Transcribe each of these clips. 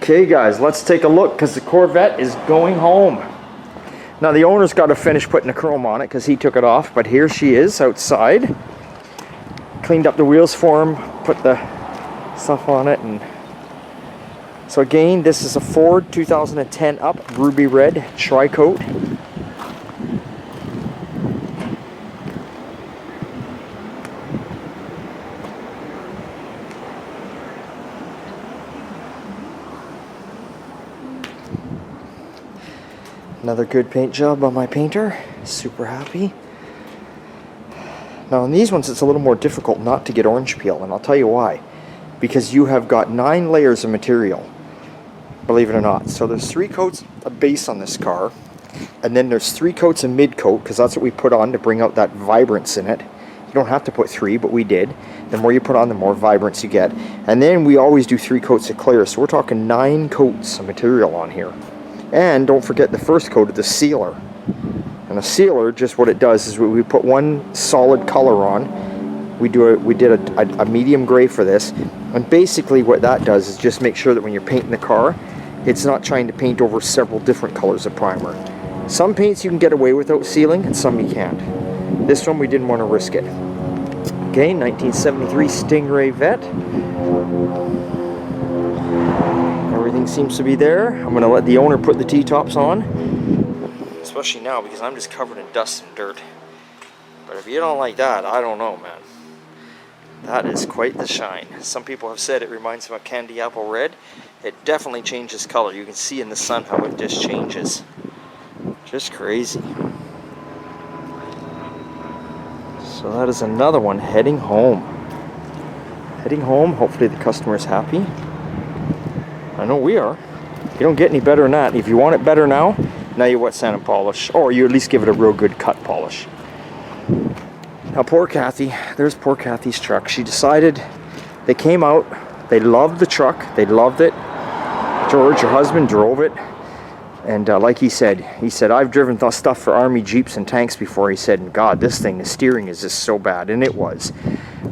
Okay guys, let's take a look because the Corvette is going home. Now the owner's got to finish putting the chrome on it because he took it off, but here she is outside. Cleaned up the wheels for him, put the stuff on it, and so again, this is a Ford 2010 up, ruby red tri-coat. Another good paint job by my painter. Super happy. Now on these ones it's a little more difficult not to get orange peel, and I'll tell you why. Because you have got 9 layers of material, believe it or not. So there's 3 coats of base on this car, and then there's 3 coats of mid coat, because that's what we put on to bring out that vibrance in it. You don't have to put 3, but we did. The more you put on, the more vibrance you get. And then we always do 3 coats of clear, so we're talking 9 coats of material on here. And don't forget the first coat of the sealer. And the sealer, just what it does is we put one solid color on. We did a medium gray for this, and basically what that does is just make sure that when you're painting the car, it's not trying to paint over several different colors of primer. Some paints you can get away without sealing, and some you can't. This one we didn't want to risk it. Okay, 1973 Stingray Vette. Everything seems to be there. I'm going to let the owner put the T-tops on, especially now because I'm just covered in dust and dirt. But if you don't like that, I don't know, man. That is quite the shine. Some people have said it reminds them of candy apple red. It definitely changes color. You can see in the sun how it just changes. Just crazy. So that is another one heading home. Heading home. Hopefully the customer is happy. I know we are. You don't get any better than that. If you want it better now you wet sand and polish, or you at least give it a real good cut polish. Now poor Kathy, there's poor Kathy's truck. She decided, they came out, they loved the truck, they loved it. George, her husband, drove it, and like he said, I've driven stuff for Army Jeeps and tanks before. He said, and God, this thing, the steering is just so bad, and it was.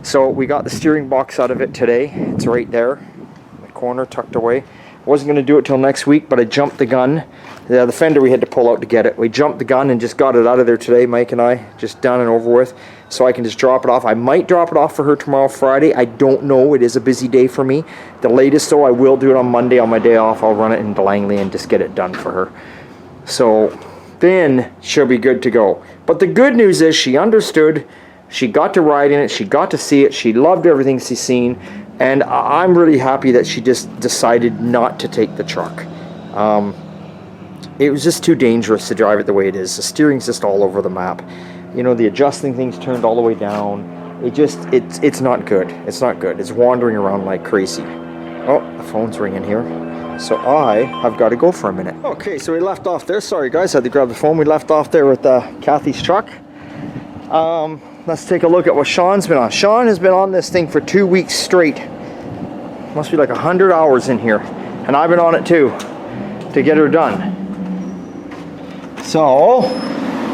So we got the steering box out of it today. It's right there, in the corner, tucked away. Wasn't going to do it till next week, but I jumped the gun. The fender we had to pull out to get it. We jumped the gun and just got it out of there today, Mike and I, just done and over with, so I can just drop it off. I might drop it off for her tomorrow, Friday. I don't know. It is a busy day for me. The latest, though, I will do it on Monday on my day off. I'll run it into Langley and just get it done for her. So then she'll be good to go. But the good news is she understood. She got to ride in it. She got to see it. She loved everything she's seen. And I'm really happy that she just decided not to take the truck. It was just too dangerous to drive it the way it is. The steering's just all over the map. You know, the adjusting thing's turned all the way down. It's not good. It's not good. It's wandering around like crazy. Oh, the phone's ringing here. So I have got to go for a minute. Okay, so we left off there. Sorry guys, I had to grab the phone. We left off there with Kathy's truck. Let's take a look at what Sean's been on. Sean has been on this thing for 2 weeks straight. Must be like 100 hours in here. And I've been on it too, to get her done. So,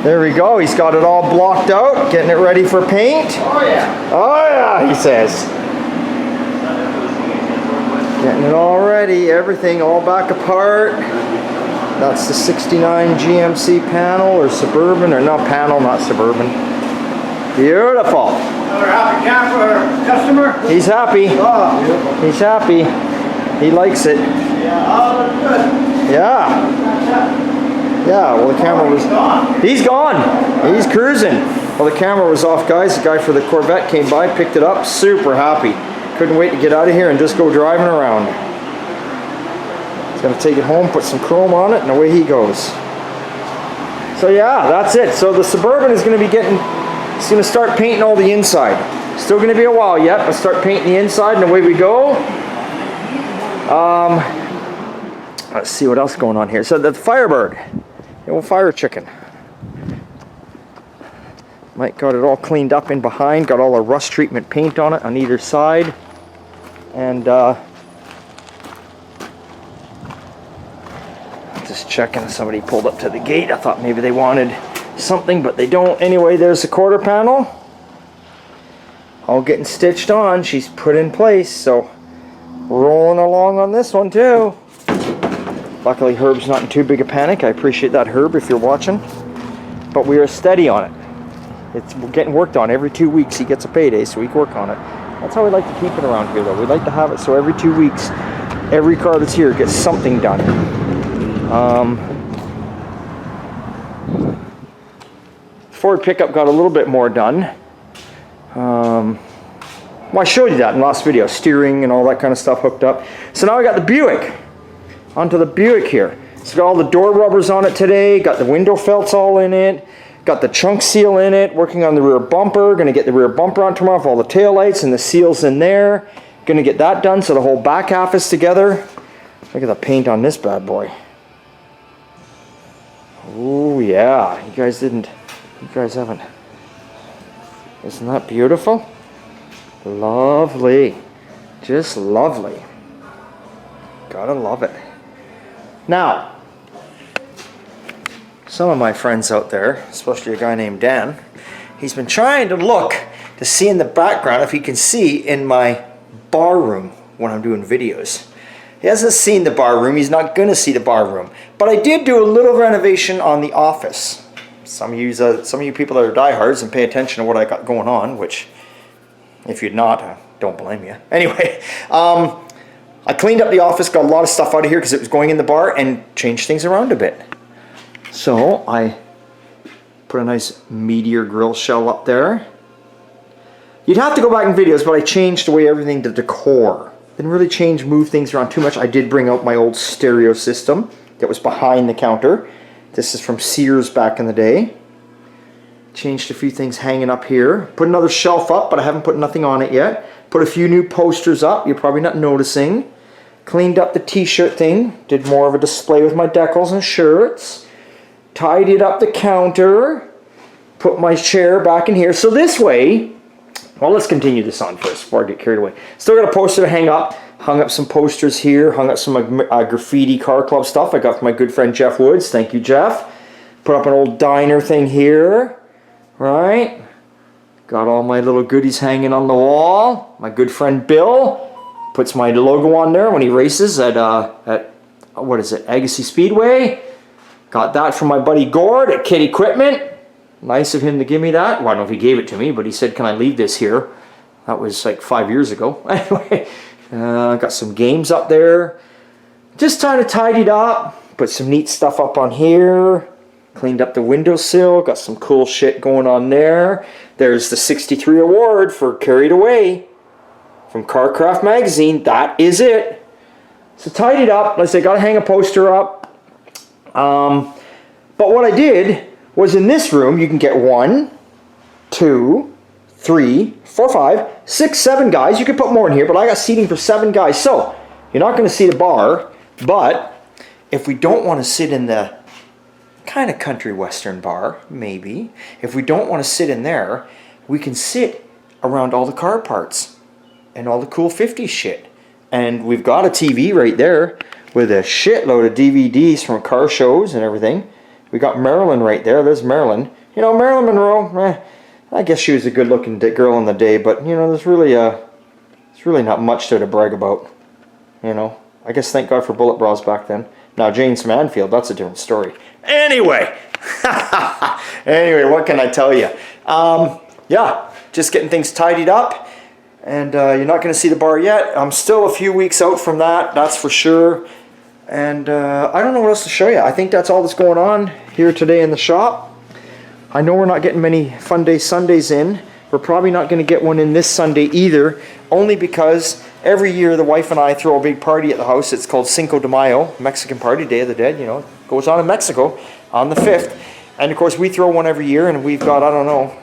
there we go. He's got it all blocked out, getting it ready for paint. Oh yeah. Oh yeah, he says. Getting it all ready, everything all back apart. That's the 69 GMC panel, or Suburban, or not panel, not Suburban. Beautiful. Another happy camper customer. He's happy. Oh, beautiful. He's happy. He likes it. Yeah, all looks good. Yeah. Yeah, well the camera was... He's gone. He's cruising. Well, the camera was off, guys. The guy for the Corvette came by, picked it up. Super happy. Couldn't wait to get out of here and just go driving around. He's going to take it home, put some chrome on it, and away he goes. So yeah, that's it. So the Suburban is going to be getting... It's going to start painting all the inside. Still going to be a while yet, but start painting the inside, and away we go. Let's see what else is going on here. So the Firebird, the old fire chicken. Mike got it all cleaned up in behind, got all the rust treatment paint on it on either side. And just checking, somebody pulled up to the gate. I thought maybe they wanted something, but they don't. Anyway, there's the quarter panel. All getting stitched on. She's put in place, so rolling along on this one too. Luckily, Herb's not in too big a panic. I appreciate that, Herb, if you're watching. But we are steady on it. It's getting worked on every 2 weeks. He gets a payday, so we work on it. That's how we like to keep it around here, though. We like to have it so every 2 weeks, every car that's here gets something done. Ford pickup got a little bit more done. Well, I showed you that in the last video. Steering and all that kind of stuff hooked up. So now I got the Buick. Onto the Buick here. It's got all the door rubbers on it today. Got the window felts all in it. Got the chunk seal in it. Working on the rear bumper. Going to get the rear bumper on tomorrow with all the taillights and the seals in there. Going to get that done so the whole back half is together. Look at the paint on this bad boy. Oh yeah. You guys haven't. Isn't that beautiful? Lovely. Just lovely. Gotta love it. Now, some of my friends out there, especially a guy named Dan, he's been trying to look to see in the background if he can see in my bar room when I'm doing videos. He hasn't seen the bar room. He's not going to see the bar room. But I did do a little renovation on the office. Some of you people that are diehards and pay attention to what I got going on, which if you're not, I don't blame you. Anyway, I cleaned up the office, got a lot of stuff out of here because it was going in the bar, and changed things around a bit. So I put a nice Meteor grill shell up there. You'd have to go back in videos, but I changed the way everything, the decor. Didn't really move things around too much. I did bring out my old stereo system that was behind the counter. This is from Sears back in the day. Changed a few things hanging up here. Put another shelf up, but I haven't put nothing on it yet. Put a few new posters up. You're probably not noticing. Cleaned up the t-shirt thing. Did more of a display with my decals and shirts. Tidied up the counter. Put my chair back in here. So this way, well, let's continue this on first before I get carried away. Still got a poster to hang up. Hung up some posters here. Hung up some graffiti car club stuff I got from my good friend Jeff Woods. Thank you, Jeff. Put up an old diner thing here. Right? Got all my little goodies hanging on the wall. My good friend Bill puts my logo on there when he races at what is it, Agassiz Speedway. Got that from my buddy Gord at Kid Equipment. Nice of him to give me that. Well, I don't know if he gave it to me, but he said, can I leave this here? That was like 5 years ago. Anyway, got some games up there. Just kind of tidied up. Put some neat stuff up on here. Cleaned up the windowsill. Got some cool shit going on there. There's the 63 award for Carried Away from CarCraft magazine. That is it. So tidied up. Like I said, got to hang a poster up. But what I did was in this room, you can get 1, 2, 3, 4, 5, 6, 7 guys. You can put more in here, but I got seating for 7 guys. So you're not going to see the bar, but if we don't want to sit in the kind of country western bar, maybe, if we don't want to sit in there, we can sit around all the car parts and all the cool 50s shit. And we've got a TV right there with a shitload of DVDs from car shows and everything. We got Marilyn right there. There's Marilyn. You know, Marilyn Monroe, I guess she was a good-looking girl in the day, but, you know, there's really not much there to brag about. You know, I guess thank God for bullet bras back then. Now, James Manfield, that's a different story. Anyway, what can I tell you? Yeah, just getting things tidied up, and you're not going to see the bar yet. I'm still a few weeks out from that, that's for sure. And I don't know what else to show you. I think that's all that's going on here today in the shop. I know we're not getting many Fun Day Sundays in. We're probably not going to get one in this Sunday either, only because every year the wife and I throw a big party at the house. It's called Cinco de Mayo, Mexican party, Day of the Dead, you know. It goes on in Mexico on the 5th. And of course we throw one every year, and we've got, I don't know,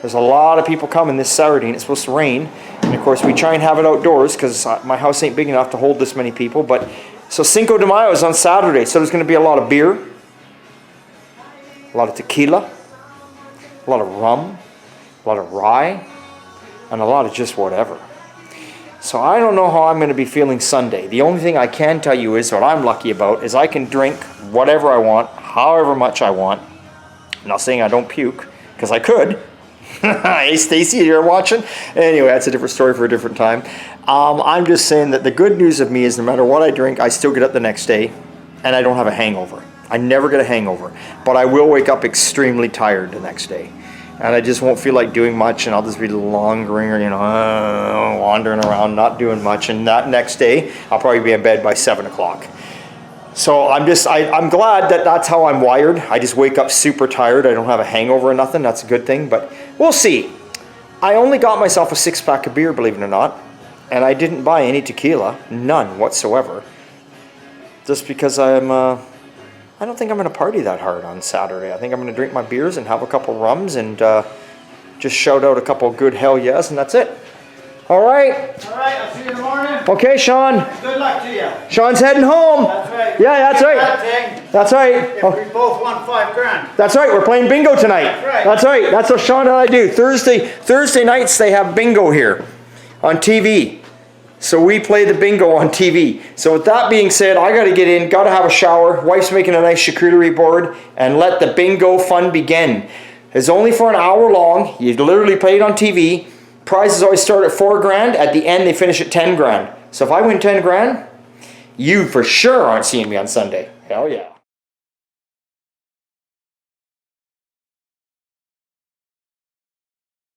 there's a lot of people coming this Saturday, and it's supposed to rain. And of course we try and have it outdoors because my house ain't big enough to hold this many people. But so Cinco de Mayo is on Saturday, so there's going to be a lot of beer, a lot of tequila, a lot of rum, a lot of rye, and a lot of just whatever. So I don't know how I'm going to be feeling Sunday. The only thing I can tell you is what I'm lucky about is I can drink whatever I want, however much I want. I'm not saying I don't puke, because I could. Hey Stacy, you're watching? Anyway, that's a different story for a different time. I'm just saying that the good news of me is no matter what I drink, I still get up the next day and I don't have a hangover. I never get a hangover, but I will wake up extremely tired the next day. And I just won't feel like doing much, and I'll just be longering, or, you know, wandering around, not doing much. And that next day, I'll probably be in bed by 7 o'clock. So I'm glad that that's how I'm wired. I just wake up super tired. I don't have a hangover or nothing. That's a good thing, but we'll see. I only got myself a 6-pack of beer, believe it or not, and I didn't buy any tequila, none whatsoever. Just because I don't think I'm going to party that hard on Saturday. I think I'm going to drink my beers and have a couple rums and just shout out a couple good hell yes, and that's it. All right. All right, I'll see you in the morning. Okay, Sean. Good luck to you. Sean's heading home. That's right. Yeah, that's right. That thing, That's right. if we both won $5 grand. That's right. We're playing bingo tonight. That's right. That's right. That's what Sean and I do. Thursday nights they have bingo here on TV. So we play the bingo on TV. So with that being said, I got to get in, got to have a shower. Wife's making a nice charcuterie board, and let the bingo fun begin. It's only for an hour long. You literally play it on TV. Prizes always start at $4 grand. At the end, they finish at 10 grand. So if I win 10 grand, you for sure aren't seeing me on Sunday. Hell yeah.